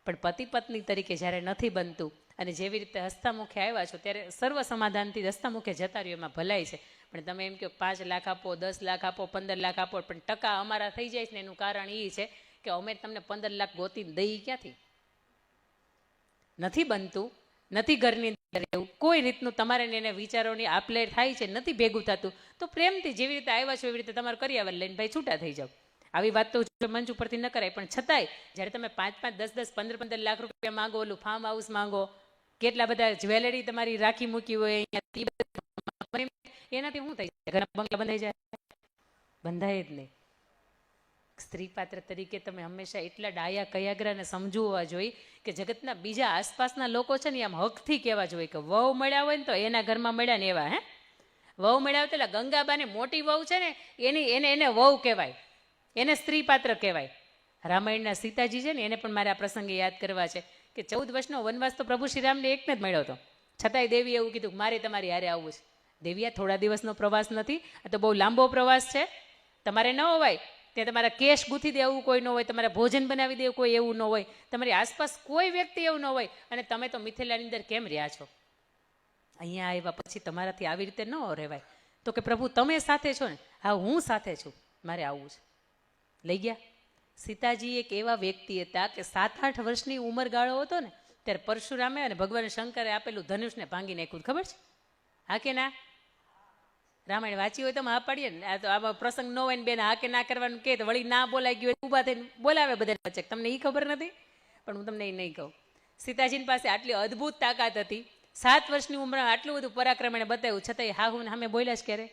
પણ પતિ પત્ની તરીકે જ્યારે નથી બનતું અને જેવી રીતે હસ્તમુખે આવ્યા છો ત્યારે સર્વ સમાધાનથી હસ્તમુખે જતા રહ્યો એમાં ભલાઈ છે. પણ તમે એમ કહો 5 લાખ આપો, 10 લાખ આપો, 15 લાખ આપો, પણ ટકા અમારા થઈ જાય છે ને એનું કારણ એ છે કે અમે તમને 15 લાખ ગોતીને દઈ ક્યાંથી? નથી બનતું, નથી ઘરની અંદર એવું કોઈ રીતનું તમારે એને વિચારોની આપલે થાય છે, નથી ભેગું થતું, તો પ્રેમથી જેવી રીતે આવ્યા છો એવી રીતે તમારે કરી આવે લઈને ભાઈ છૂટા થઈ જાઓ. આવી વાત તો મંચ ઉપરથી ન કરાય, પણ છતાંય જ્યારે તમે 5-5, 10-10, 15-15 લાખ રૂપિયા માંગો, ઓલું ફાર્મ હાઉસ માંગો, કેટલા બધા જ્વેલરી તમારી રાખી મૂકી હોય અહીંયા, એનાથી શું થઈ જાય? ઘરના બંગલા બંધાઈ જાય? બંધાય જ નહીં. સ્ત્રી પાત્ર તરીકે તમે હંમેશા એટલા ડાયા કયાગ્રાને સમજવા જોઈએ કે જગતના બીજા આસપાસના લોકો છે ને આમ હકથી કહેવા જોઈએ કે વહુ મળ્યા હોય ને તો એના ઘરમાં મળ્યા ને એવા. વહુ મળ્યા હોય તો ગંગાબાની મોટી વહુ છે ને એને વહુ કહેવાય, એને સ્ત્રી પાત્ર કહેવાય. રામાયણના સીતાજી છે ને એને પણ મારે આ પ્રસંગે યાદ કરવા છે કે 14 વર્ષનો વનવાસ તો પ્રભુ શ્રીરામને એકને જ મળ્યો હતો, છતાંય દેવીએ એવું કીધું મારે તમારી હારે આવવું છે. દેવી, આ થોડા દિવસનો પ્રવાસ નથી, આ તો બહુ લાંબો પ્રવાસ છે, તમારે ન હોવાય ત્યાં તમારા કેશ ગૂંથી દે એવું કોઈ ન હોય, તમારે ભોજન બનાવી દે કોઈ એવું ન હોય, તમારી આસપાસ કોઈ વ્યક્તિ એવું ન હોય, અને તમે તો મિથિલાની અંદર કેમ રહ્યા છો? અહીંયા આવ્યા પછી તમારાથી આવી રીતે ન રહેવાય. તો કે પ્રભુ તમે સાથે છો ને? હા, હું સાથે છું, મારે આવવું છે. લઈ ગયા. સીતાજી એક એવા વ્યક્તિ હતા કે 7-8 વર્ષની ઉંમરગાળો હતો ને ત્યારે પરશુરામે અને ભગવાન શંકરે આપેલું ધનુષને ભાંગી નાખ્યું, ખબર છે? હા કે ના? રામાયણ વાંચી હોય તો હા પાડીએ ને. આ તો આમાં પ્રસંગ ન હોય ને બેન હા કે ના કરવાનું કે વળી ના બોલાઈ ગયું ઊભા થઈને બોલાવે બધા વચ્ચે. તમને એ ખબર નથી, પણ હું તમને એ નહીં કહું. સીતાજીની પાસે આટલી અદ્ભુત તાકાત હતી, 7 વર્ષની ઉંમરમાં આટલું બધું પરાક્રમ એને બતાવ્યું, છતાંય હા હું સામે બોલ્યા જ ક્યારે?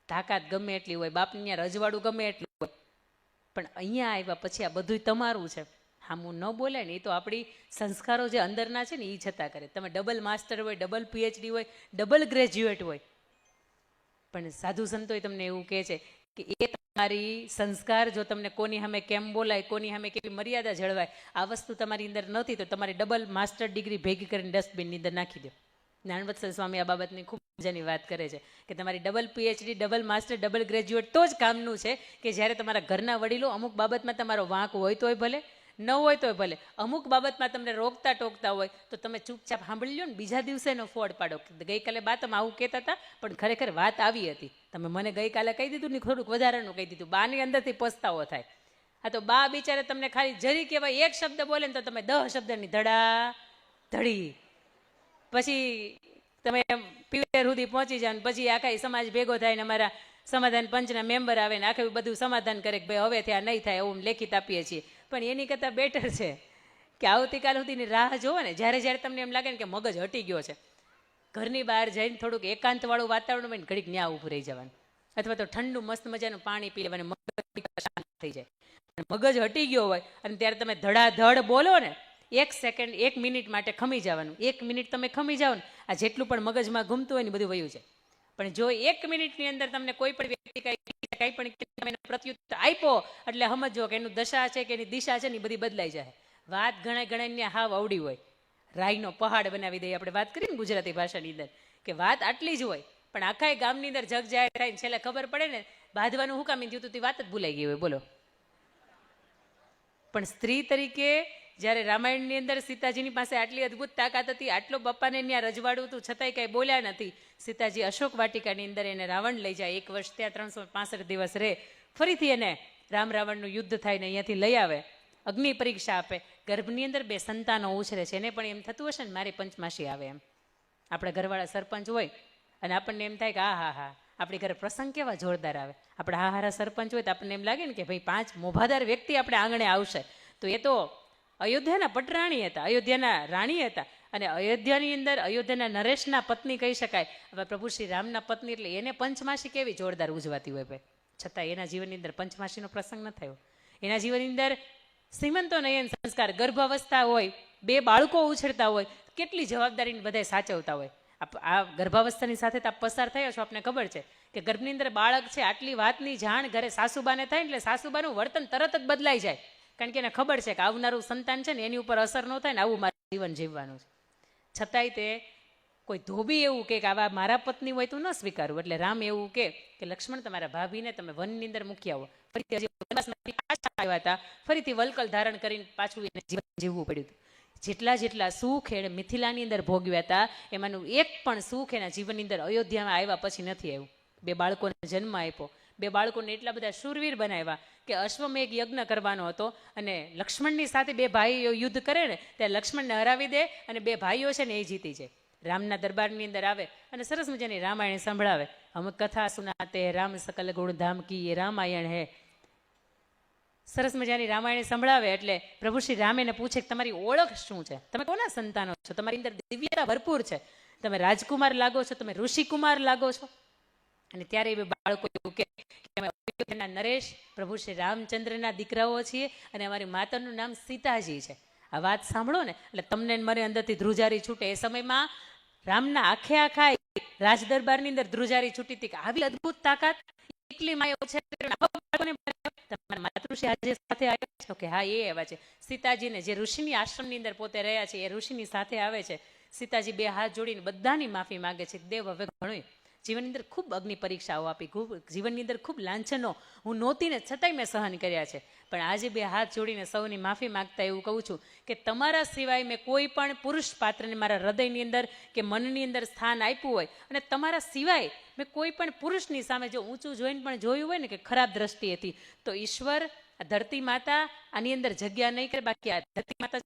તાકાત ગમે એટલી હોય, બાપની ત્યાં રજવાડું ગમે એટલું હોય, પણ અહીંયા આવ્યા પછી આ બધું તમારું છે, હામું ન બોલે ને. એ તો આપણી સંસ્કારો જે અંદરના છે ને એ છતાં કરે. તમે ડબલ માસ્ટર હોય, ડબલ પીએચડી હોય, ડબલ ગ્રેજ્યુએટ હોય, પણ સાધુ સંતોય તમને એવું કહે છે કે એ તમારી સંસ્કાર, જો તમને કોની સામે કેમ બોલાય, કોની સામે કેવી મર્યાદા જળવાય, આ વસ્તુ તમારી અંદર નથી તો તમારી ડબલ માસ્ટર ડિગ્રી ભેગી કરીને ડસ્ટબિનની અંદર નાખી દો. જ્ઞાનવત્સલ સ્વામી આ બાબતની ખૂબ મજાની વાત કરે છે કે તમારી double PhD, double master, double graduate તો જ કામનું છે કે જ્યારે તમારા ઘરના વડીલો અમુક બાબતમાં તમારો વાંક હોય તોય ભલે, ન હોય તોય ભલે, અમુક બાબતમાં તમને રોકતા ટોકતા હોય તો તમે ચૂપચાપ સાંભળી લો ને, બીજા દિવસે એનો ફોડ પાડો. ગઈકાલે બા તમે આવું કહેતા હતા પણ ખરેખર વાત આવી હતી, તમે મને ગઈકાલે કહી દીધું ને, થોડુંક વધારાનું કહી દીધું. બાની અંદરથી પસ્તાવો થાય. હા તો બા બિચારે તમને ખાલી જરી કહેવાય એક શબ્દ બોલે ને તો તમે 10 શબ્દની ધડા ધડી, પછી તમે પીવેર સુધી પહોંચી જાઓ, પછી આખા સમાજ ભેગો થાય ને અમારા સમાધાન પંચના મેમ્બર આવે ને આખું બધું સમાધાન કરે કે ભાઈ હવે ત્યાં નહીં થાય એવું લેખિત આપીએ છીએ. પણ એની કરતાં બેટર છે કે આવતીકાલ સુધીની રાહ જોવો ને, જ્યારે જ્યારે તમને એમ લાગે ને કે મગજ હટી ગયો છે, ઘરની બહાર જઈને થોડુંક એકાંતવાળું વાતાવરણ હોય ને ઘડીક ન્યા ઊભું રહી જવાનું, અથવા તો ઠંડુ મસ્ત મજાનું પાણી પી લેવાનું, મગજ શાંત થઈ જાય. મગજ હટી ગયો હોય અને ત્યારે તમે ધડાધડ બોલો ને, 1 સેકન્ડ 1 મિનિટ માટે ખમી જવાનું. 1 મિનિટ તમે ખમી જાઓ ને, આ જેટલું પણ મગજમાં ઘૂમતું હોય ને બધું વયું છે. પણ જો 1 મિનિટની અંદર તમને કોઈ પણ વ્યક્તિ કંઈ પણ પ્રત્યુત્તર આપ્યો એટલે સમજો કે એનું દશા છે કે એની દિશા છે ને એ બધી બદલાઈ જાય. વાત ઘણા હાવ અવડી હોય, રાઈનો પહાડ બનાવી દઈએ આપણે વાત કરીએ ને ગુજરાતી ભાષાની અંદર, કે વાત આટલી જ હોય પણ આખા ગામની અંદર જગ જાય થાય ને છેલ્લે ખબર પડે ને બાંધવાનું હું કામ થયું હતું, વાત જ ભૂલાઈ ગઈ હોય. બોલો. પણ સ્ત્રી તરીકે જ્યારે રામાયણની અંદર સીતાજીની પાસે આટલી અદ્ભુત તાકાત હતી, આટલો બપ્પાને ત્યાં રજવાડું હતું, છતાંય કંઈ બોલ્યા નથી. સીતાજી અશોક વાટિકાની અંદર એને રાવણ લઈ જાય, 1 વર્ષ ત્યાં 365 દિવસ રહે, ફરીથી એને રામ રાવણનું યુદ્ધ થાય ને અહીંયાથી લઈ આવે, અગ્નિ પરીક્ષા આપે, ગર્ભની અંદર 2 સંતાનો ઉછરે છે. એને પણ એમ થતું હશે ને મારી પંચમાસી આવે એમ. આપણા ઘરવાળા સરપંચ હોય અને આપણને એમ થાય કે હા આપણી ઘરે પ્રસંગ કેવા જોરદાર આવે. આપણા હારા સરપંચ હોય તો આપણને એમ લાગે ને કે ભાઈ 5 મોભાદાર વ્યક્તિ આપણે આંગણે આવશે. તો એ તો અયોધ્યાના પટરાણી હતા, અયોધ્યાના રાણી હતા, અને અયોધ્યાની અંદર અયોધ્યાના નરેશના પત્ની કહી શકાય. હવે પ્રભુ શ્રી રામના પત્ની એટલે એને પંચમાસી કેવી જોરદાર ઉજવાતી હોય ભાઈ, છતાં એના જીવનની અંદર પંચમાસીનો પ્રસંગ ન થયો. એના જીવનની અંદર શ્રીમંતો નયન સંસ્કાર, ગર્ભાવસ્થા હોય, 2 બાળકો ઉછળતા હોય, કેટલી જવાબદારીને બધા સાચવતા હોય. આ ગર્ભાવસ્થાની સાથે તો આપ પસાર થયા છો, આપને ખબર છે કે ગર્ભની અંદર બાળક છે, આટલી વાતની જાણ ઘરે સાસુબાને થાય એટલે સાસુબાનું વર્તન તરત જ બદલાઈ જાય, કારણ કે એને ખબર છે કે આવનારું સંતાન છે ને એની ઉપર અસર ન થાય ને આવું મારું જીવન જીવવાનું છે. છતાંય તે કોઈ ધોબી એવું કે આવા મારા પત્ની હોય તો ન સ્વીકારવું. એટલે રામ એવું કે લક્ષ્મણ તમારા ભાભીને તમે વનની અંદર મૂકી આવો, ફરી વનવાસમાંથી પાછા આવ્યા હતા, ફરીથી વલકલ ધારણ કરીને પાછું એને જીવન જીવવું પડ્યું હતું. જેટલા સુખ એણે મિથિલાની અંદર ભોગવ્યા હતા, એમાંનું એક પણ સુખ એના જીવનની અંદર અયોધ્યામાં આવ્યા પછી નથી આવ્યું. 2 બાળકોને જન્મ આપ્યો, 2 બાળકોને એટલા બધા શૂરવીર બનાવ્યા કે અશ્વમેઘ યજ્ઞ કરવાનો હતો, અને લક્ષ્મણની સાથે 2 ભાઈઓ યુદ્ધ કરે ને ત્યારે લક્ષ્મણને હરાવી દે, અને 2 ભાઈઓ છે ને એ જીતી જાય. રામના દરબારની અંદર આવે અને સરસ મજાની રામાયણ સંભળાવે. હમ કથા સુનાતે રામ સકલ ગુણધામ કી એ રામાયણ હે. સરસ મજાની રામાયણ સંભળાવે એટલે પ્રભુ શ્રી રામ એને પૂછે કે તમારી ઓળખ શું છે, તમે કોના સંતાનો છો, તમારી અંદર દિવ્યતા ભરપૂર છે, તમે રાજકુમાર લાગો છો, તમે ઋષિકુમાર લાગો છો. અને ત્યારે એ બાળકો એવું કે અમે અયોધ્યાના નરેશ પ્રભુ શ્રી રામચંદ્રના દીકરાઓ છીએ અને અમારી માતાનું નામ સીતાજી છે. આ વાત સાંભળો ને એટલે તમને મને અંદરથી ધ્રુજારી છૂટે. એ સમયમાં રામના આખા રાજદરબારની અંદર ધ્રુજારી છૂટી હતી કે આવી અદભુત તાકાત એકલી માયો છે. તમારા માતૃશ્રી આજે સાથે આવ્યા છો કે હા એ આવ્યા છે. સીતાજીને જે ઋષિની આશ્રમની અંદર પોતે રહ્યા છે એ ઋષિની સાથે આવે છે. સીતાજી 2 હાથ જોડીને બધાની માફી માંગે છે. દેવ હવે ઘણું જીવનની અંદર ખૂબ અગ્નિ પરીક્ષાઓ આપી, જીવનની અંદર ખૂબ લાંછનો હું નહોતી ને છતાંય મેં સહન કર્યા છે, પણ આજે 2 હાથ જોડીને સૌની માફી માંગતા એવું કહું છું કે તમારા સિવાય મેં કોઈ પણ પુરુષ પાત્રને મારા હૃદયની અંદર કે મનની અંદર સ્થાન આપ્યું હોય, અને તમારા સિવાય મેં કોઈ પણ પુરુષની સામે જો ઊંચું જોઈને પણ જોયું હોય ને કે ખરાબ દ્રષ્ટિ હતી, તો ઈશ્વર આ ધરતી માતા આની અંદર જગ્યા નહીં કરે. બાકી આ ધરતી માતા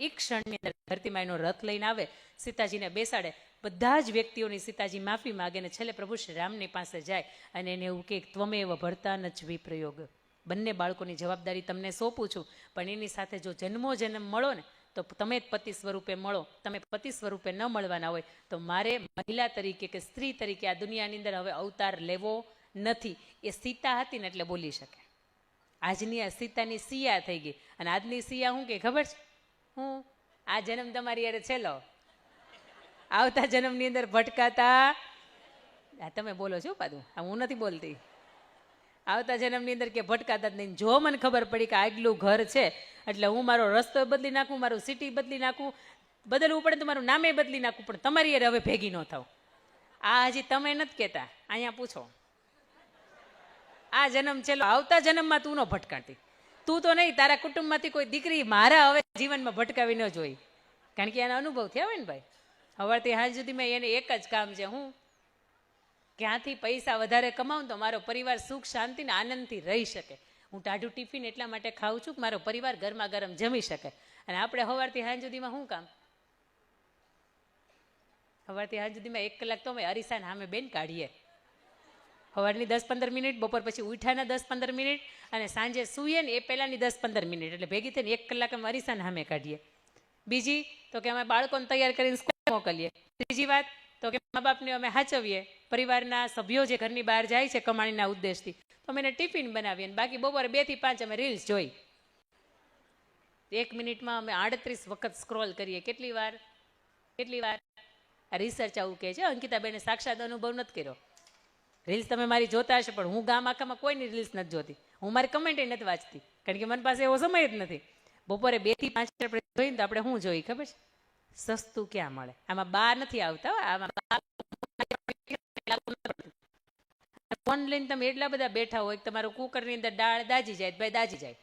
એક ક્ષણની અંદર ધરતીમાં એનો રથ લઈને આવે, સીતાજીને બેસાડે, બધા જ વ્યક્તિઓની સીતાજી માફી માગે ને છેલ્લે પ્રભુ શ્રી રામની પાસે જાય અને એને એવું કે ત્વમેવ ભર્તા ન ચ વિપ્રયોગ. બંને બાળકોની જવાબદારી તમને સોંપું છું, પણ એની સાથે જો જન્મ મળો ને તો તમે પતિ સ્વરૂપે મળો. તમે પતિ સ્વરૂપે ન મળવાના હોય તો મારે મહિલા તરીકે કે સ્ત્રી તરીકે આ દુનિયાની અંદર હવે અવતાર લેવો નથી. એ સીતા હતી ને એટલે બોલી શકે. આજની આ સીતાની સિયા થઈ ગઈ, અને આજની સિયા હું કે ખબર છે, હું આ જન્મ તમારી યારે છેલ્લો, આવતા જન્મની અંદર ભટકાતા. તમે બોલો છો પાછું, હું નથી બોલતી. આવતા જન્મની અંદર કે ભટકાતા જ નહીં. જો મને ખબર પડી કે આગલું ઘર છે એટલે હું મારો રસ્તો બદલી નાખું, મારું સિટી બદલી નાખું, બદલવું પડે તો મારું નામે બદલી નાખું, પણ તમારી યારે હવે ભેગી ન થાવ. આ હજી તમે નથી કહેતા, અહીંયા પૂછો. આ જન્મ છેલ્લો, આવતા જન્મમાં તું ન ભટકાતી. તું તો નહીં, તારા કુટુંબમાંથી કોઈ દીકરી મારા હવે જીવનમાં ભટકાવી ન જોઈ, કારણ કે એના અનુભવ થયા હોય ને ભાઈ. સવારથી સાંજ સુધીમાં એને એક જ કામ છે, હું ક્યાંથી પૈસા વધારે કમાવું તો મારો પરિવાર સુખ શાંતિ ને આનંદથી રહી શકે. હું ટાઢું ટિફિન એટલા માટે ખાઉં છું કે મારો પરિવાર ગરમા ગરમ જમી શકે. અને આપણે સવારથી સાંજ સુધીમાં શું કામ? સવારથી સાંજ સુધીમાં 1 કલાક તો અમે અરીસાને સામે બેન કાઢીએ. સવારની 10-15 મિનિટ, બપોર પછી ઉઠાના 10-15 મિનિટ, અને સાંજે સૂઈએ ને એ પહેલાંની 10-15 મિનિટ, એટલે ભેગી થઈને 1 કલાક અમે અરીસાને સામે કાઢીએ. બીજી તો કે અમે બાળકોને તૈયાર કરીને સ્કૂલ મોકલીએ. ત્રીજી વાત તો કે મા બાપને અમે સાચવીએ. પરિવારના સભ્યો જે ઘરની બહાર જાય છે કમાણીના ઉદ્દેશથી, તો અમે એને ટિફિન બનાવીએ, બાકી બપોરે 2 થી 5 અમે રીલ્સ જોઈ. 1 મિનિટમાં અમે 38 વખત સ્ક્રોલ કરીએ. કેટલી વાર? આ રિસર્ચ આવું કહે છે. અંકિતાબેને સાક્ષાત અનુભવ નથી કર્યો. રીલ્સ તમે મારી જોતા હશે, પણ હું ગામ આખામાં કોઈની રીલ્સ નથી જોતી. હું મારી કમેન્ટ નથી વાંચતી, કારણ કે મને પાસે એવો સમય જ નથી. બપોરે 2 થી 5 આપણે જોઈએ તો આપણે શું જોઈએ ખબર છે? સસ્તું ક્યાં મળે. આમાં બા નથી આવતા, આમાં ફોન લઈને તમે એટલા બધા બેઠા હોય કે તમારું કુકરની અંદર દાળ દાજી જાય, ભાઈ દાજી જાય,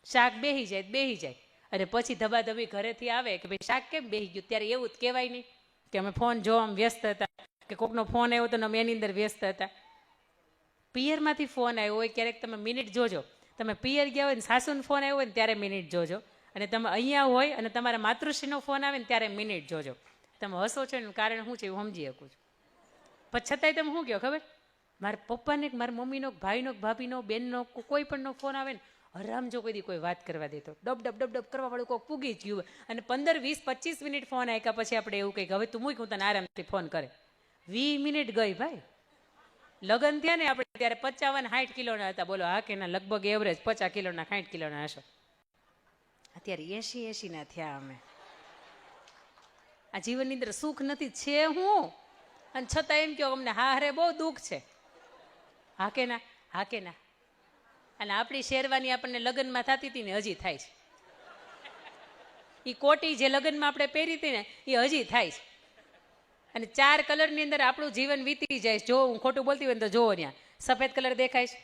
શાક બેહી જાય, અને પછી ધબાધબી ઘરેથી આવે કે ભાઈ શાક કેમ બેહી ગયું? ત્યારે એવું જ કહેવાય નહીં કે અમે ફોન જોવામાં વ્યસ્ત હતા, કે કોકનો ફોન આવ્યો તો અમે એની અંદર વ્યસ્ત હતા. પિયરમાંથી ફોન આવ્યો હોય ક્યારેક તમે મિનિટ જોજો. તમે પિયર ગયા હોય ને સાસુનો ફોન આવ્યો હોય ને ત્યારે મિનિટ જોજો, અને તમે અહીંયા હોય અને તમારા માતૃશ્રીનો ફોન આવે ને ત્યારે મિનિટ જોજો. તમે હસો છો એનું કારણ શું છે એવું સમજી શકું છું. પણ છતાંય તમે શું કહો ખબર? મારા પપ્પાને, મારા મમ્મીનો, ભાઈનો, ભાભીનો, બેનનો, કોઈ પણનો ફોન આવે ને, હરામ જો કોઈ વાત કરવા દેતો, ડબ કરવા વાળું કોઈ પૂગી જ ગયું. અને 15, 20, 25 મિનિટ ફોન આપ્યા પછી આપણે એવું કંઈક હવે તું મૂક, હું તને આરામથી ફોન કરે. 20 મિનિટ ગઈ ભાઈ. લગ્ન થયા ને આપણે ત્યારે 55-60 કિલોના હતા. બોલો હા કે ના? લગભગ એવરેજ 50 કિલોના 60 કિલોના હશો. અત્યારે 80 ના થયા અમે. આ જીવનની અંદર સુખ નથી છે હું, અને છતાં એમ કહો અમને હા હરે બહુ દુઃખ છે. હા કે ના? હા કે ના? અને આપણી શેરવાની આપણને લગ્નમાં થતી હતી ને હજી થાય છે. એ કોટી જે લગ્નમાં આપણે પહેરી હતી ને એ હજી થાય છે. અને 4 કલરની અંદર આપણું જીવન વીતી જાય છે. જો હું ખોટું બોલતી હોય ને તો જોવો ત્યાં સફેદ કલર દેખાય છે,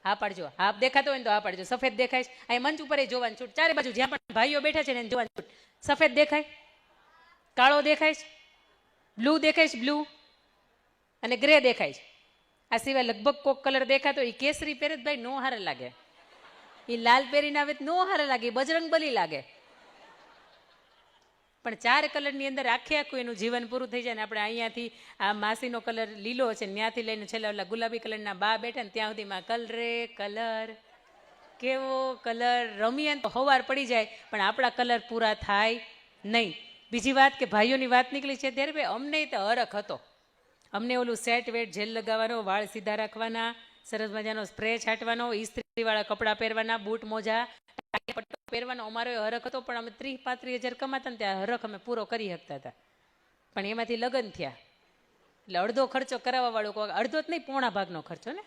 હા પાડજો. હા દેખાતો હોય ને તો હા પાડજો. સફેદ દેખાય છે? અહીં મંચ ઉપર જોવાનું છૂટ, ચારે બાજુ જ્યાં પણ ભાઈઓ બેઠા છે ને એને જોવાનું છૂટ. સફેદ દેખાય? કાળો દેખાય છે? બ્લુ દેખાય છે? બ્લુ અને ગ્રે દેખાય છે. આ સિવાય લગભગ કોક કલર દેખાતો, એ કેસરી પહેરે ભાઈ નો હારે લાગે, એ લાલ પહેરીને આવે નો હારે લાગે, બજરંગ બલી લાગે. પણ 4 કલરની અંદર આખું એનું જીવન પૂરું થઈ જાય ને આપણે અહીંયાથી આ માસીનો કલર લીલો છે, ત્યાંથી લઈને છેલ્લા ઓલા ગુલાબી કલરના બા બેઠા ને ત્યાં સુધીમાં કલરે કલર, કેવો કલર રમીએ તો હવાર પડી જાય, પણ આપણા કલર પૂરા થાય નહીં. બીજી વાત કે ભાઈઓની વાત નીકળી છે ત્યારે ભાઈ અમને તો હરખ હતો. અમને ઓલું સેટ વેટ જેલ લગાવવાનો, વાળ સીધા રાખવાના, સરસ મજાનો સ્પ્રે છાંટવાનો, ઇસ્ત્રીવાળા કપડાં પહેરવાના, બૂટ મોજા પહેરવાનો અમારો હરખ હતો. પણ અમે 30-35 હજાર કમાતા ને ત્યાં હરખ અમે પૂરો કરી શકતા હતા. પણ એમાંથી લગ્ન થયા એટલે અડધો ખર્ચો કરાવવા વાળું કોક, અડધો જ નહીં પોણા ભાગનો ખર્ચો ને,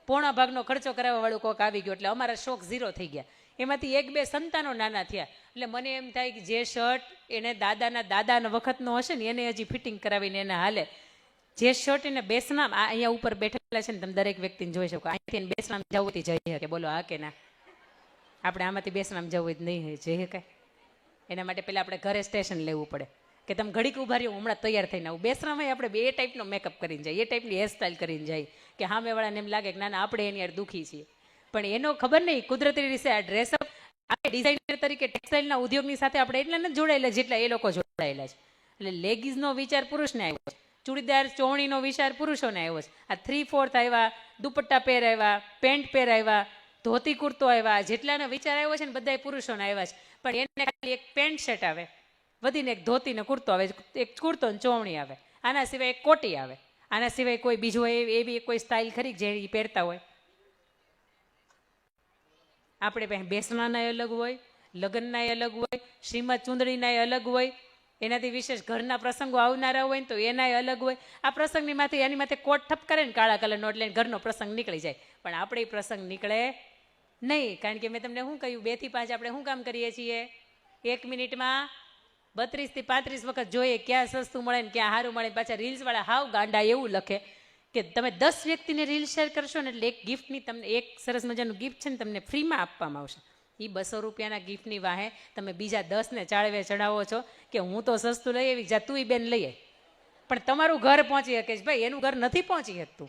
પોણા ભાગનો ખર્ચો કરાવવા વાળું કોક આવી ગયો એટલે અમારા શોખ ઝીરો થઈ ગયા. એમાંથી 1-2 સંતાનો નાના થયા એટલે મને એમ થાય કે જે શર્ટ એને દાદાના વખતનો હશે ને એને હજી ફિટિંગ કરાવીને એને હાલે. જે શર્ટ એને બેસનામ અહીંયા ઉપર બેઠેલા છે ને તમે દરેક વ્યક્તિને જોઈ શકો, અહીંથી બેસનામ જવું જઈ શકે, બોલો હા કે ના? આપણે આમાંથી બેસનામ જવું જ નહીં જઈ શકાય. એના માટે પહેલાં આપણે ઘરે સ્ટેશન લેવું પડે કે તમે ઘડીક ઉભા રહ્યો, હમણાં તૈયાર થઈને આવું. બેસનામાં આપણે બે ટાઈપનો મેકઅપ કરીને જાય, એ ટાઈપની હેરસ્ટાઈલ કરીને જાય કે સામેવાળાને એમ લાગે કે ના ના આપણે એની યાર દુઃખી છીએ. પણ એનો ખબર નહીં કુદરતી રીતે આ ડ્રેસઅપ આપણે ડિઝાઇનર તરીકે ટેક્સટાઇલના ઉદ્યોગની સાથે આપણે એટલા નથી જોડાયેલા જેટલા એ લોકો જોડાયેલા છે. એટલે લેગીઝનો વિચાર પુરુષને આવ્યો છે, ચૂડીદાર ચોવણીનો વિચાર પુરુષોને આવ્યો છે, આ 3/4 આવ્યા, દુપટ્ટા પહેર આવ્યા, પેન્ટ પહેર આવ્યા, ધોતી કુર્તો આવ્યા, જેટલાનો વિચાર આવ્યો છે ને બધા પુરુષોને આવ્યા છે. પણ એને ખાલી એક પેન્ટ શર્ટ આવે, વધીને એક ધોતી ને કુર્તો આવે, એક કુર્તો ને ચોવણી આવે, આના સિવાય એક કોટી આવે. આના સિવાય કોઈ બીજું એવી કોઈ સ્ટાઇલ ખરી જે એ પહેરતા હોય? આપણે પાસે બેસણાના અલગ હોય, લગ્નના અલગ હોય, શ્રીમદ ચૂંદડીના અલગ હોય, એનાથી વિશેષ ઘરના પ્રસંગો આવનારા હોય ને તો એના અલગ હોય. આ પ્રસંગની માથે એની માથે કોટ ઠપ કરે ને કાળા કલરનો એટલે ઘરનો પ્રસંગ નીકળી જાય. પણ આપણે પ્રસંગ નીકળે નહીં, કારણ કે મેં તમને શું કહ્યું, 2 થી 5 આપણે શું કામ કરીએ છીએ? 1 મિનિટમાં 32 થી 35 વખત જોઈએ ક્યાં સસ્તું મળે ને ક્યાં સારું મળે. પાછા રીલ્સવાળા હાવ ગાંડા એવું લખે કે તમે 10 વ્યક્તિને રીલ શેર કરશો ને એટલે એક ગિફ્ટની તમને એક સરસ મજાનું ગિફ્ટ છે ને તમને ફ્રીમાં આપવામાં આવશે. એ 200 રૂપિયાના ગિફ્ટની વાહે તમે બીજા 10 ને ચાળવે ચડાવો છો કે હું તો સસ્તું લઈ આવી જા, તું બેન લઈએ. પણ તમારું ઘર પહોંચી શકે છે ભાઈ, એનું ઘર નથી પહોંચી શકતું.